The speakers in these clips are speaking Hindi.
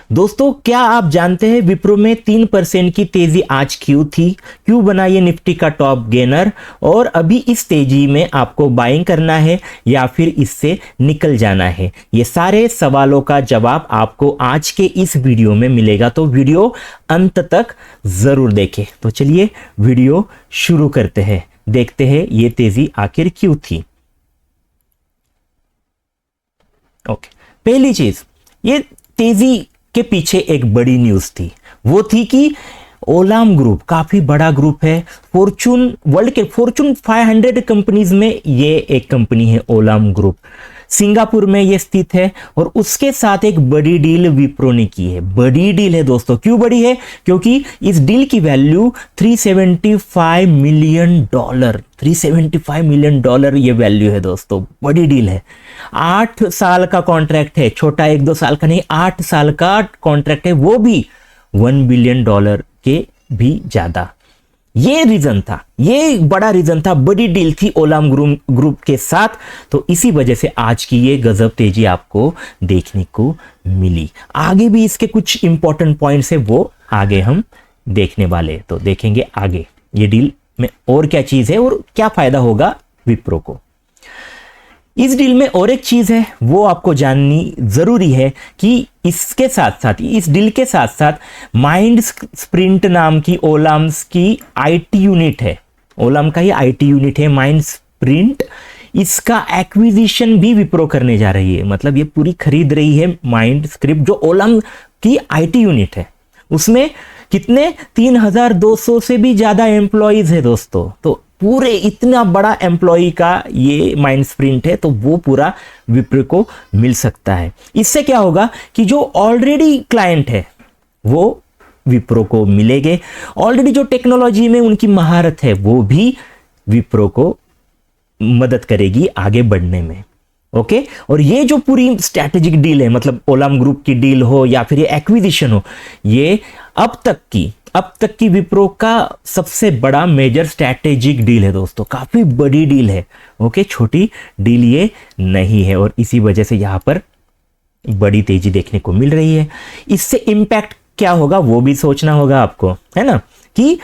दोस्तों, क्या आप जानते हैं विप्रो में 3% की तेजी आज क्यों थी? क्यों बना ये निफ्टी का टॉप गेनर? और अभी इस तेजी में आपको बाइंग करना है या फिर इससे निकल जाना है? ये सारे सवालों का जवाब आपको आज के इस वीडियो में मिलेगा, तो वीडियो अंत तक जरूर देखें। तो चलिए वीडियो शुरू करते हैं, देखते हैं ये तेजी आखिर क्यों थी। ओके, पहली चीज, ये तेजी के पीछे एक बड़ी न्यूज थी। वो थी कि ओलाम ग्रुप काफी बड़ा ग्रुप है, वर्ल्ड के फॉर्चून 500 कंपनीज में ये एक कंपनी है ओलाम ग्रुप। सिंगापुर में ये स्थित है और उसके साथ एक बड़ी डील विप्रो ने की है। बड़ी डील है दोस्तों। क्यों बड़ी है? क्योंकि इस डील की वैल्यू $375 मिलियन, $375 मिलियन ये वैल्यू है दोस्तों। बड़ी डील है। 8 साल का कॉन्ट्रैक्ट है, छोटा 1-2 साल का नहीं, 8 साल का कॉन्ट्रैक्ट है, वो भी $1 बिलियन के भी ज्यादा। ये रीजन था, ये बड़ा रीजन था, बड़ी डील थी ओलाम ग्रुप के साथ। तो इसी वजह से आज की ये गजब तेजी आपको देखने को मिली। आगे भी इसके कुछ इंपॉर्टेंट पॉइंट्स है, वो आगे हम देखने वाले, तो देखेंगे आगे ये डील में और क्या चीज है और क्या फायदा होगा विप्रो को। इस डील में और एक चीज है, वो आपको जाननी जरूरी है कि इसके साथ साथ, इस डील के साथ साथ माइंड स्प्रिंट नाम की ओलाम्स की आईटी यूनिट है। ओलाम का ही आईटी यूनिट है माइंड स्प्रिंट। इसका एक्विजिशन भी विप्रो करने जा रही है, मतलब ये पूरी खरीद रही है माइंड स्क्रिप्ट, जो ओलाम की आईटी यूनिट है। उसमें कितने 3200 से भी ज्यादा एम्प्लॉइज है दोस्तों। तो पूरे इतना बड़ा एम्प्लॉय का ये माइंड स्प्रिंट है, तो वो पूरा विप्रो को मिल सकता है। इससे क्या होगा कि जो ऑलरेडी क्लाइंट है वो विप्रो को मिलेंगे। ऑलरेडी जो टेक्नोलॉजी में उनकी महारत है वो भी विप्रो को मदद करेगी आगे बढ़ने में। ओके, और ये जो पूरी स्ट्रैटेजिक डील है, मतलब ओलाम ग्रुप की डील हो या फिर ये एक्विजिशन हो, ये अब तक की विप्रो का सबसे बड़ा मेजर स्ट्रैटेजिक डील है दोस्तों। काफी बड़ी डील है। ओके, छोटी डील ये नहीं है और इसी वजह से यहां पर बड़ी तेजी देखने को मिल रही है। इससे इंपैक्ट क्या होगा वो भी सोचना होगा आपको, है ना, कि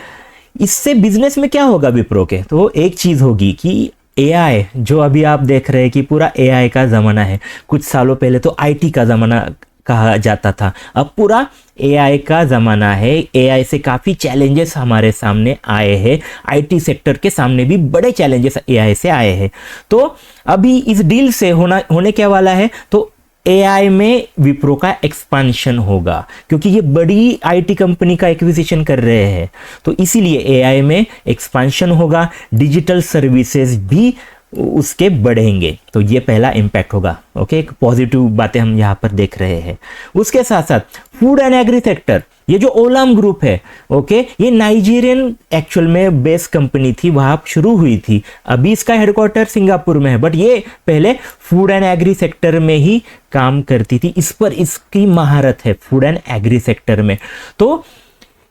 इससे बिजनेस में क्या होगा विप्रो के। तो एक चीज होगी कि एआई, जो अभी आप देख रहे हैं कि पूरा एआई का जमाना है। कुछ सालों पहले तो आईटी का जमाना कहा जाता था, अब पूरा एआई का जमाना है। एआई से काफी चैलेंजेस हमारे सामने आए हैं। आईटी सेक्टर के सामने भी बड़े चैलेंजेस एआई से आए हैं। तो अभी इस डील से होने क्या वाला है, तो एआई में विप्रो का एक्सपांशन होगा, क्योंकि ये बड़ी आईटी कंपनी का एक्विजिशन कर रहे हैं। तो इसीलिए एआई में एक्सपांशन होगा, डिजिटल सर्विसेज भी उसके बढ़ेंगे। तो ये पहला इंपैक्ट होगा। ओके, एक पॉजिटिव बातें हम यहाँ पर देख रहे हैं। उसके साथ साथ फूड एंड एग्री सेक्टर, ये जो ओलाम ग्रुप है, ओके, ये नाइजीरियन एक्चुअल में बेस कंपनी थी, वहां शुरू हुई थी। अभी इसका हेडक्वार्टर सिंगापुर में है, बट ये पहले फूड एंड एग्री सेक्टर में ही काम करती थी। इस पर इसकी महारत है फूड एंड एग्री सेक्टर में। तो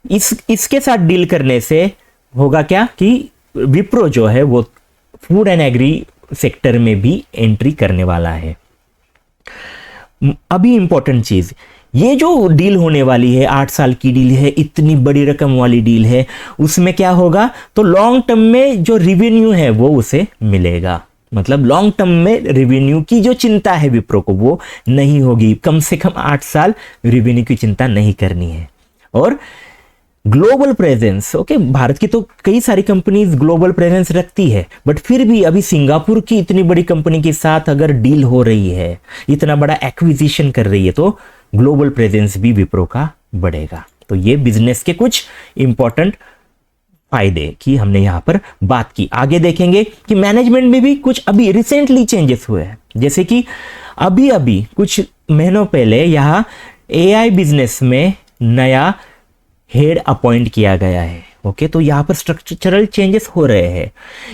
इसके साथ डील करने से होगा क्या कि विप्रो जो है वो फूड एंड एग्री सेक्टर में भी एंट्री करने वाला है। अभी इंपॉर्टेंट चीज, ये जो डील होने वाली है, 8 साल की डील है, इतनी बड़ी रकम वाली डील है, उसमें क्या होगा, तो लॉन्ग टर्म में जो रिवेन्यू है वो उसे मिलेगा। मतलब लॉन्ग टर्म में रिवेन्यू की जो चिंता है विप्रो को वो नहीं होगी। कम से कम 8 साल रिवेन्यू की चिंता नहीं करनी है। और ग्लोबल प्रेजेंस, ओके, भारत की तो कई सारी कंपनीज ग्लोबल प्रेजेंस रखती है, बट फिर भी अभी सिंगापुर की इतनी बड़ी कंपनी के साथ अगर डील हो रही है, इतना बड़ा एक्विजिशन कर रही है, तो ग्लोबल प्रेजेंस भी विप्रो का बढ़ेगा। तो ये बिजनेस के कुछ इंपॉर्टेंट फायदे की हमने यहां पर बात की। आगे देखेंगे कि मैनेजमेंट में भी कुछ अभी रिसेंटली चेंजेस हुए हैं। जैसे कि अभी कुछ महीनों पहले यहां एआई बिजनेस में नया हेड अपॉइंट किया गया है। ओके, तो यहाँ पर स्ट्रक्चरल चेंजेस हो रहे हैं।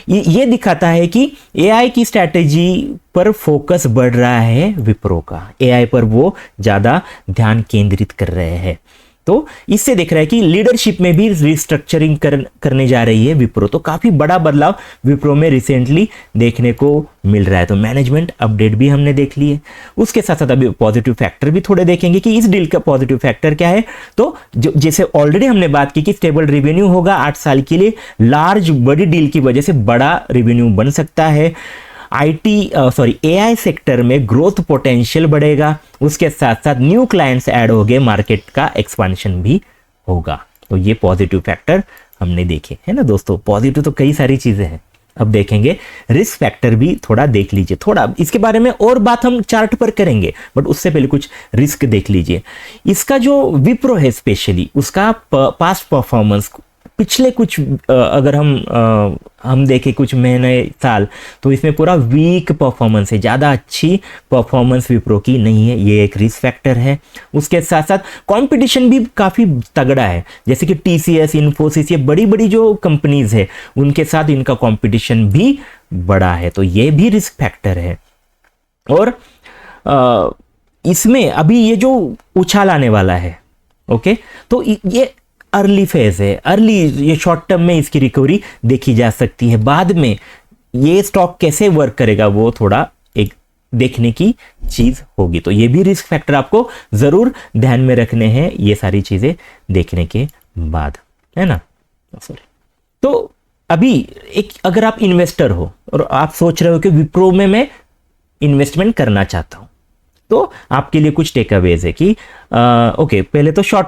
ये दिखाता है कि एआई की स्ट्रैटेजी पर फोकस बढ़ रहा है विप्रो का। एआई पर वो ज़्यादा ध्यान केंद्रित कर रहे हैं। तो इससे दिख रहा है कि लीडरशिप में भी रिस्ट्रक्चरिंग करने जा रही है विप्रो। तो काफी बड़ा बदलाव विप्रो में रिसेंटली देखने को मिल रहा है। तो मैनेजमेंट अपडेट भी हमने देख ली है। उसके साथ साथ अभी पॉजिटिव फैक्टर भी थोड़े देखेंगे कि इस डील का पॉजिटिव फैक्टर क्या है। तो जो जैसे ऑलरेडी हमने बात की कि स्टेबल रेवेन्यू होगा 8 साल के लिए, लार्ज बड़ी डील की वजह से बड़ा रेवेन्यू बन सकता है, एआई सेक्टर में ग्रोथ पोटेंशियल बढ़ेगा, उसके साथ साथ न्यू क्लाइंट्स ऐड हो गए, मार्केट का एक्सपेंशन भी होगा। तो ये पॉजिटिव फैक्टर हमने देखे है ना दोस्तों। पॉजिटिव तो कई सारी चीजें हैं। अब देखेंगे रिस्क फैक्टर भी थोड़ा देख लीजिए। थोड़ा इसके बारे में और बात हम चार्ट पर करेंगे, बट उससे पहले कुछ रिस्क देख लीजिए। इसका जो विप्रो है स्पेशली, उसका पास्ट परफॉर्मेंस पिछले कुछ अगर हम देखें कुछ महीने साल, तो इसमें पूरा वीक परफॉर्मेंस है, ज़्यादा अच्छी परफॉर्मेंस विप्रो की नहीं है। ये एक रिस्क फैक्टर है। उसके साथ साथ कंपटीशन भी काफ़ी तगड़ा है, जैसे कि टीसीएस, इन्फोसिस, ये बड़ी बड़ी जो कंपनीज है उनके साथ इनका कंपटीशन भी बड़ा है। तो ये भी रिस्क फैक्टर है। और इसमें अभी ये जो उछाल आने वाला है, ओके, तो ये अर्ली फेज है, ये शॉर्ट टर्म में इसकी रिकवरी देखी जा सकती है। बाद में ये स्टॉक कैसे वर्क करेगा वो थोड़ा एक देखने की चीज होगी। तो ये भी रिस्क फैक्टर आपको जरूर ध्यान में रखने हैं, ये सारी चीजें देखने के बाद, है ना। सॉरी। तो अभी एक अगर आप इन्वेस्टर हो और आप सोच रहे हो कि विप्रो में मैं इन्वेस्टमेंट करना चाहता हूं, तो आपके लिए कुछ टेक अवेज है कि ओके, पहले तो शॉर्ट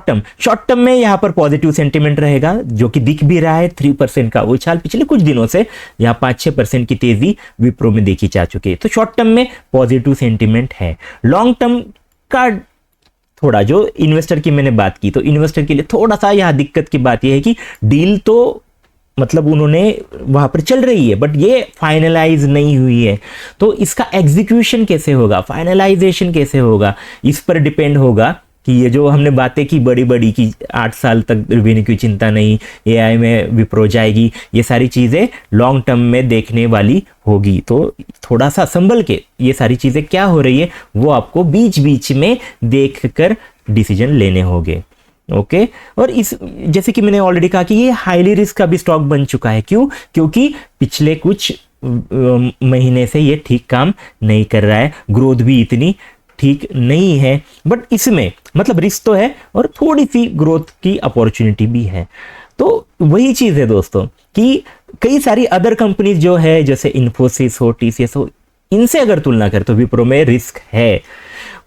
टर्म में यहां पर पॉजिटिव सेंटीमेंट रहेगा, जो कि दिख भी रहा है। 3% का उछाल पिछले कुछ दिनों से यहां 5-6% की तेजी विप्रो में देखी जा चुकी है। तो शॉर्ट टर्म में पॉजिटिव सेंटीमेंट है। लॉन्ग टर्म का थोड़ा, जो इन्वेस्टर की मैंने बात की, तो इन्वेस्टर के लिए थोड़ा सा यहां दिक्कत की बात यह है कि डील तो मतलब उन्होंने वहां पर चल रही है, बट ये फाइनलाइज नहीं हुई है। तो इसका एग्जीक्यूशन कैसे होगा, फाइनलाइजेशन कैसे होगा, इस पर डिपेंड होगा कि ये जो हमने बातें की बड़ी बड़ी की 8 साल तक रेवेन्यू की चिंता नहीं, एआई में विप्रो जाएगी, ये सारी चीजें लॉन्ग टर्म में देखने वाली होगी। तो थोड़ा सा संभल के ये सारी चीजें क्या हो रही है वो आपको बीच बीच में देख कर डिसीजन लेने होंगे। ओके और इस जैसे कि मैंने ऑलरेडी कहा कि ये हाईली रिस्क का भी स्टॉक बन चुका है। क्यों? क्योंकि पिछले कुछ महीने से ये ठीक काम नहीं कर रहा है, ग्रोथ भी इतनी ठीक नहीं है, बट इसमें मतलब रिस्क तो है और थोड़ी सी ग्रोथ की अपॉर्चुनिटी भी है। तो वही चीज है दोस्तों कि कई सारी अदर कंपनीज जो है, जैसे इन्फोसिस हो, टीसीएस हो, इनसे अगर तुलना करें तो विप्रो में रिस्क है।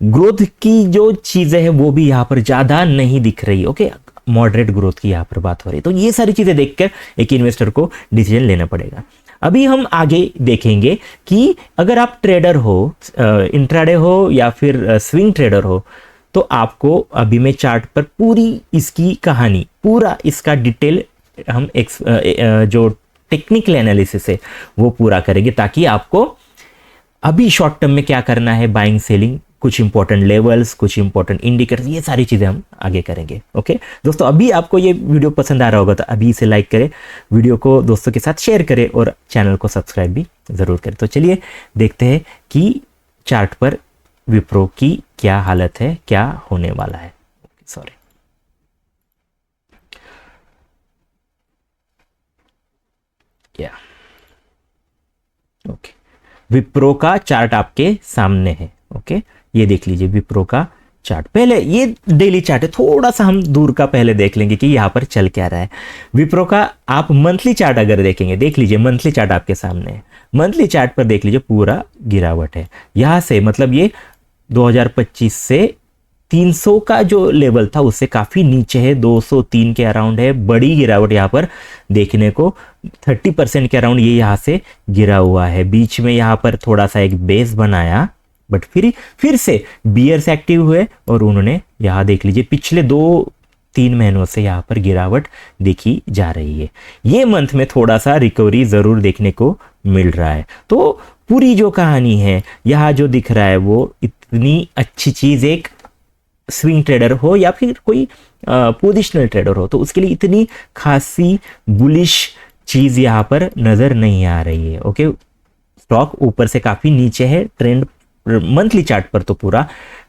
ग्रोथ की जो चीजें हैं वो भी यहाँ पर ज्यादा नहीं दिख रही। ओके, मॉडरेट ग्रोथ की यहाँ पर बात हो रही है। तो ये सारी चीजें देखकर एक इन्वेस्टर को डिसीजन लेना पड़ेगा। अभी हम आगे देखेंगे कि अगर आप ट्रेडर हो, इंट्राडे हो या फिर स्विंग ट्रेडर हो, तो आपको अभी मैं चार्ट पर पूरी इसकी कहानी, पूरा इसका डिटेल हम जो टेक्निकल एनालिसिस है वो पूरा करेंगे, ताकि आपको अभी शॉर्ट टर्म में क्या करना है, बाइंग सेलिंग, कुछ इंपॉर्टेंट लेवल्स, कुछ इंपॉर्टेंट इंडिकेटर्स, ये सारी चीजें हम आगे करेंगे। ओके दोस्तों, अभी आपको ये वीडियो पसंद आ रहा होगा तो अभी इसे लाइक करें, वीडियो को दोस्तों के साथ शेयर करें और चैनल को सब्सक्राइब भी जरूर करें। तो चलिए देखते हैं कि चार्ट पर विप्रो की क्या हालत है, क्या होने वाला है। सॉरी, क्या ओके, विप्रो का चार्ट आपके सामने है। ओके, ये देख लीजिए विप्रो का चार्ट। पहले ये डेली चार्ट है, थोड़ा सा हम दूर का पहले देख लेंगे कि यहाँ पर चल क्या रहा है। विप्रो का आप मंथली चार्ट अगर देखेंगे, देख लीजिए मंथली चार्ट आपके सामने है। मंथली चार्ट पर देख लीजिए पूरा गिरावट है। यहाँ से मतलब ये 2025 से 300 का जो लेवल था उससे काफी नीचे है, 203 के अराउंड है। बड़ी गिरावट यहाँ पर देखने को 30% के अराउंड ये यहाँ से गिरा हुआ है। बीच में यहाँ पर थोड़ा सा एक बेस बनाया, बट फिर से बियर्स एक्टिव हुए और उन्होंने यहाँ देख लीजिए पिछले 2-3 महीनों से यहाँ पर गिरावट देखी जा रही है। ये मंथ में थोड़ा सा रिकवरी जरूर देखने को मिल रहा है। तो पूरी जो कहानी है यहाँ जो दिख रहा है वो इतनी अच्छी चीज, एक स्विंग ट्रेडर हो या फिर कोई पोजिशनल ट्रेडर हो, तो उसके लिए इतनी खासी बुलिश चीज यहाँ पर नजर नहीं आ रही है। ओके, स्टॉक ऊपर से काफी नीचे है, ट्रेंड मंथली चार्ट पर तो पूरा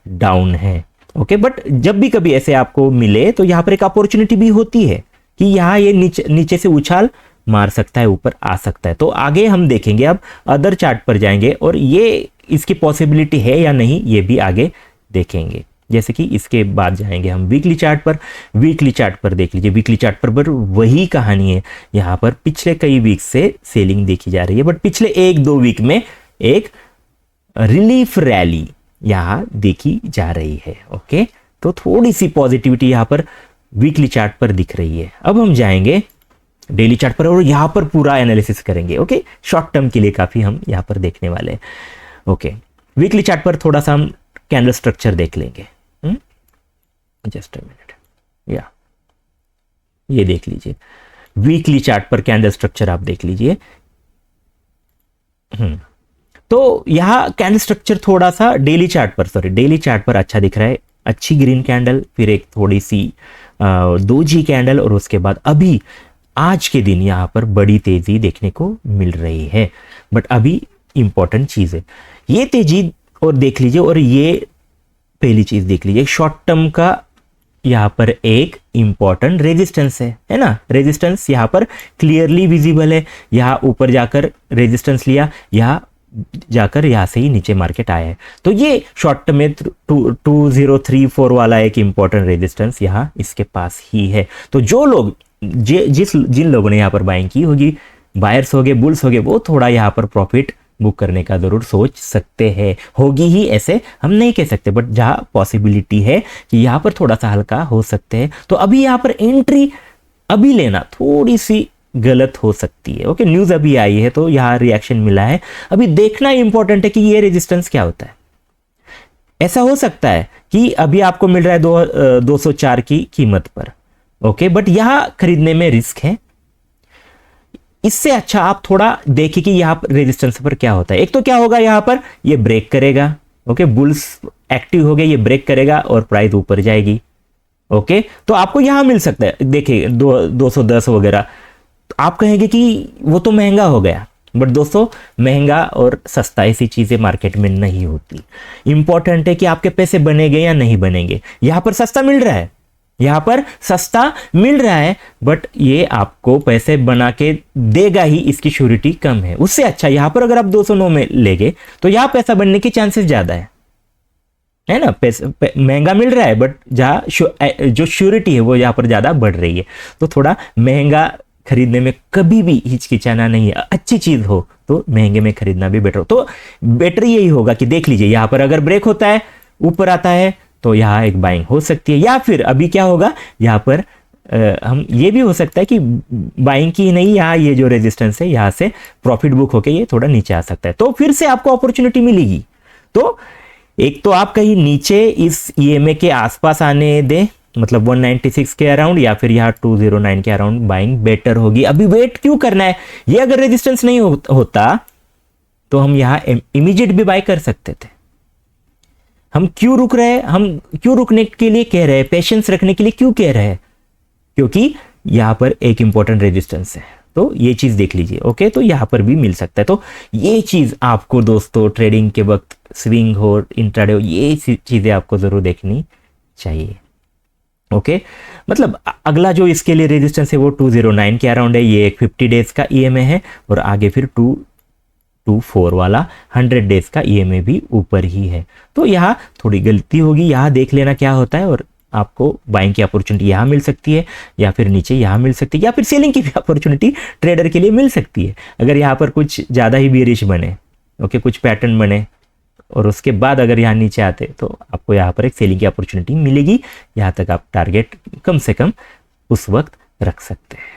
डाउन है। ओके, बट जब भी कभी ऐसे आपको मिले तो यहाँ पर एक अपॉर्चुनिटी भी होती है कि यहाँ ये नीचे से उछाल मार सकता है, ऊपर आ सकता है। तो आगे हम देखेंगे, अब अदर चार्ट पर जाएंगे और ये इसकी पॉसिबिलिटी है या नहीं ये भी आगे देखेंगे। जैसे कि इसके बाद जाएंगे हम वीकली चार्ट पर। वीकली चार्ट पर देख लीजिए, वीकली चार्ट पर वही कहानी है। यहाँ पर पिछले कई वीक से सेलिंग देखी जा रही है, बट पिछले 1-2 वीक में एक रिलीफ रैली यहाँ देखी जा रही है। ओके, तो थोड़ी सी पॉजिटिविटी यहाँ पर वीकली चार्ट पर दिख रही है। अब हम जाएंगे डेली चार्ट पर और यहाँ पर पूरा एनालिसिस करेंगे। ओके, शॉर्ट टर्म के लिए काफी हम यहाँ पर देखने वाले हैं। ओके, वीकली चार्ट पर थोड़ा सा हम कैंडल स्ट्रक्चर देख लेंगे। जस्ट अ मिनट, या ये देख लीजिए, वीकली चार्ट पर कैंडल स्ट्रक्चर आप देख लीजिए। तो यहां कैंडल स्ट्रक्चर थोड़ा सा डेली चार्ट पर अच्छा दिख रहा है। अच्छी ग्रीन कैंडल, फिर एक थोड़ी सी दोजी कैंडल, और उसके बाद अभी आज के दिन यहां पर बड़ी तेजी देखने को मिल रही है। बट अभी इंपॉर्टेंट चीज है ये तेजी, और देख लीजिए, और ये पहली चीज देख लीजिए, शॉर्ट टर्म का यहां पर एक इंपॉर्टेंट रेजिस्टेंस है ना। रेजिस्टेंस यहां पर क्लियरली विजिबल है। यहां ऊपर जाकर रेजिस्टेंस लिया, यहां जाकर यहां से ही नीचे मार्केट आया है। तो ये शॉर्ट टर्म में 2034 वाला एक इंपॉर्टेंट रेजिस्टेंस यहां इसके पास ही है। तो जो लोग जिन लोगों ने यहां पर बाइंग की होगी, बायर्स हो गए, बुल्स हो गए, वो थोड़ा यहां पर प्रॉफिट बुक करने का जरूर सोच सकते हैं। होगी ही ऐसे हम नहीं कह सकते, बट जहां पॉसिबिलिटी है कि यहां पर थोड़ा सा हल्का हो सकते हैं, तो अभी यहां पर एंट्री अभी लेना थोड़ी सी गलत हो सकती है। ओके, न्यूज अभी आई है तो यहां रिएक्शन मिला है। अभी देखना इंपॉर्टेंट है कि ये रेजिस्टेंस क्या होता है। ऐसा हो सकता है कि अभी आपको मिल रहा है 204 की कीमत पर, ओके, बट यहां खरीदने में रिस्क है। इससे अच्छा आप थोड़ा देखिए कि यहां पर रेजिस्टेंस पर क्या होता है। एक तो क्या होगा, यहां पर ये ब्रेक करेगा। ओके, बुल्स एक्टिव हो गए, ये ब्रेक करेगा और प्राइस ऊपर जाएगी। ओके, तो आपको यहां मिल सकता है, देखिए 210 वगैरह। आप कहेंगे कि वो तो महंगा हो गया, बट दोस्तों महंगा और सस्ता ऐसी चीजें मार्केट में नहीं होती। इंपॉर्टेंट है कि आपके पैसे बनेंगे या नहीं बनेंगे। यहां पर सस्ता मिल रहा है, यहां पर सस्ता मिल रहा है, बट ये आपको पैसे बना के देगा ही, इसकी श्योरिटी कम है। उससे अच्छा यहां पर अगर आप 209 में लेंगे तो यहां पैसा बनने के चांसेस ज्यादा है ना। महंगा मिल रहा है, बट जहां जो श्योरिटी है वो यहां पर ज्यादा बढ़ रही है। तो थोड़ा महंगा खरीदने में कभी भी हिचकिचाना नहीं है। अच्छी चीज हो तो महंगे में खरीदना भी बेटर हो। तो बेटर यही होगा कि देख लीजिए, यहां पर अगर ब्रेक होता है, ऊपर आता है, तो यहाँ एक बाइंग हो सकती है। या फिर अभी क्या होगा, यहाँ पर हम ये भी हो सकता है कि बाइंग की नहीं, यहाँ ये जो रेजिस्टेंस है यहाँ से प्रॉफिट बुक होके ये थोड़ा नीचे आ सकता है, तो फिर से आपको अपॉर्चुनिटी मिलेगी। तो एक तो आप कहीं नीचे इस ईएमए के आसपास आने दें, मतलब 196 के अराउंड, या फिर यहाँ 209 के अराउंड बाइंग बेटर होगी। अभी वेट क्यों करना है, ये अगर रेजिस्टेंस नहीं होता तो हम यहाँ इमीडिएट भी बाय कर सकते थे। हम क्यों रुक रहे हैं, हम क्यों रुकने के लिए कह रहे हैं, पेशेंस रखने के लिए क्यों कह रहे हैं, क्योंकि यहां पर एक इंपॉर्टेंट रेजिस्टेंस है। तो ये चीज देख लीजिए। ओके, तो यहां पर भी मिल सकता है। तो ये चीज आपको दोस्तों ट्रेडिंग के वक्त, स्विंग हो, इंट्राडे हो, ये चीजें आपको जरूर देखनी चाहिए। ओके, मतलब अगला जो इसके लिए रेजिस्टेंस है वो 209 के अराउंड है। ये एक 50 डेज का ईएमए है, और आगे फिर 224 वाला 100 डेज का ईएमए भी ऊपर ही है। तो यहाँ थोड़ी गलती होगी, यहाँ देख लेना क्या होता है, और आपको बाइंग की अपॉर्चुनिटी यहाँ मिल सकती है, या फिर नीचे यहाँ मिल सकती है, या फिर सेलिंग की भी अपॉर्चुनिटी ट्रेडर के लिए मिल सकती है। अगर यहाँ पर कुछ ज़्यादा ही बेरिश बने, ओके, कुछ पैटर्न बने, और उसके बाद अगर यहाँ नीचे आते तो आपको यहाँ पर एक सेलिंग की अपॉर्चुनिटी मिलेगी। यहाँ तक आप टारगेट कम से कम उस वक्त रख सकते हैं।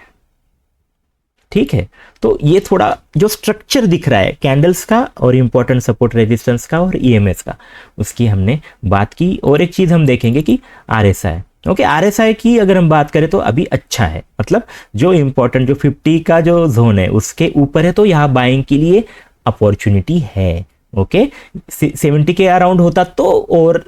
ठीक है, तो ये थोड़ा जो स्ट्रक्चर दिख रहा है कैंडल्स का, और इंपॉर्टेंट सपोर्ट रेजिस्टेंस का, और ईएमएस का, उसकी हमने बात की। और एक चीज हम देखेंगे कि आरएसआई। ओके, आरएसआई की अगर हम बात करें तो अभी अच्छा है, मतलब जो इंपॉर्टेंट जो 50 का जो जोन है उसके ऊपर है, तो यहाँ बाइंग के लिए अपॉर्चुनिटी है। ओके, 70 के अराउंड होता तो और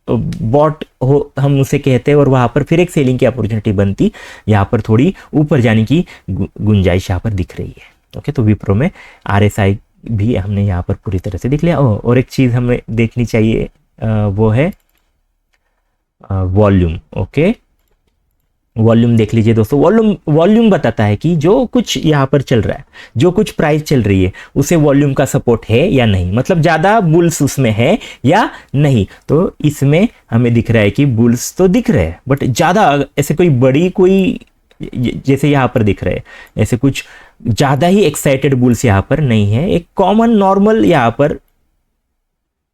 बॉट हो हम उसे कहते हैं, और वहां पर फिर एक सेलिंग की अपॉर्चुनिटी बनती। यहाँ पर थोड़ी ऊपर जाने की गुंजाइश यहाँ पर दिख रही है। ओके, तो विप्रो में आरएसआई भी हमने यहाँ पर पूरी तरह से देख लिया। और एक चीज हमें देखनी चाहिए, वो है वॉल्यूम। ओके, वॉल्यूम देख लीजिए दोस्तों, वॉल्यूम बताता है कि जो कुछ यहाँ पर चल रहा है, जो कुछ प्राइस चल रही है, उसे वॉल्यूम का सपोर्ट है या नहीं, मतलब ज़्यादा बुल्स उसमें है या नहीं। तो इसमें हमें दिख रहा है कि बुल्स तो दिख रहे हैं, बट ज़्यादा ऐसे कोई बड़ी कोई, जैसे यहाँ पर दिख रहे हैं, ऐसे कुछ ज़्यादा ही एक्साइटेड बुल्स यहाँ पर नहीं है। एक कॉमन नॉर्मल यहाँ पर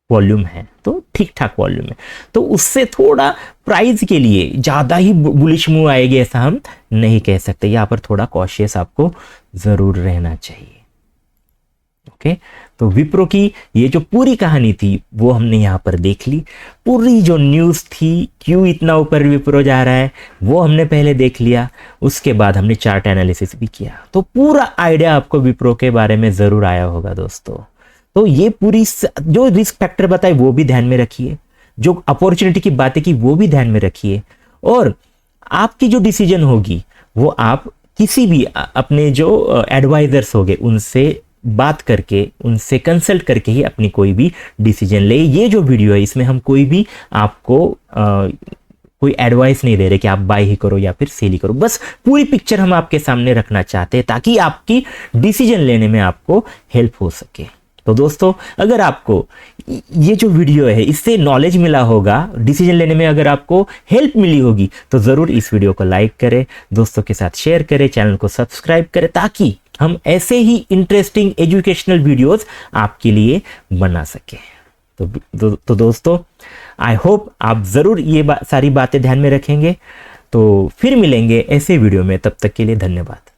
वॉल्यूम है, तो ठीक ठाक वॉल्यूम है। तो उससे थोड़ा प्राइस के लिए ज़्यादा ही बुलिश मूव आएगी ऐसा हम नहीं कह सकते। यहाँ पर थोड़ा कॉशियस आपको ज़रूर रहना चाहिए। ओके, तो विप्रो की ये जो पूरी कहानी थी वो हमने यहाँ पर देख ली। पूरी जो न्यूज़ थी, क्यों इतना ऊपर विप्रो जा रहा है, वो हमने पहले देख लिया। उसके बाद हमने चार्ट एनालिसिस भी किया, तो पूरा आइडिया आपको विप्रो के बारे में ज़रूर आया होगा दोस्तों। तो ये पूरी जो रिस्क फैक्टर बताए वो भी ध्यान में रखिए, जो अपॉर्चुनिटी की बातें की वो भी ध्यान में रखिए, और आपकी जो डिसीजन होगी वो आप किसी भी अपने जो एडवाइजर्स होंगे उनसे बात करके, उनसे कंसल्ट करके ही अपनी कोई भी डिसीजन ले। ये जो वीडियो है इसमें हम कोई भी आपको कोई एडवाइस नहीं दे रहे कि आप बाय ही करो या फिर सेल ही करो, बस पूरी पिक्चर हम आपके सामने रखना चाहते हैं ताकि आपकी डिसीजन लेने में आपको हेल्प हो सके। तो दोस्तों, अगर आपको ये जो वीडियो है इससे नॉलेज मिला होगा, डिसीजन लेने में अगर आपको हेल्प मिली होगी, तो ज़रूर इस वीडियो को लाइक करें, दोस्तों के साथ शेयर करें, चैनल को सब्सक्राइब करें, ताकि हम ऐसे ही इंटरेस्टिंग एजुकेशनल वीडियोस आपके लिए बना सकें। तो दोस्तों, आई होप आप ज़रूर ये सारी बातें ध्यान में रखेंगे। तो फिर मिलेंगे ऐसे वीडियो में, तब तक के लिए धन्यवाद।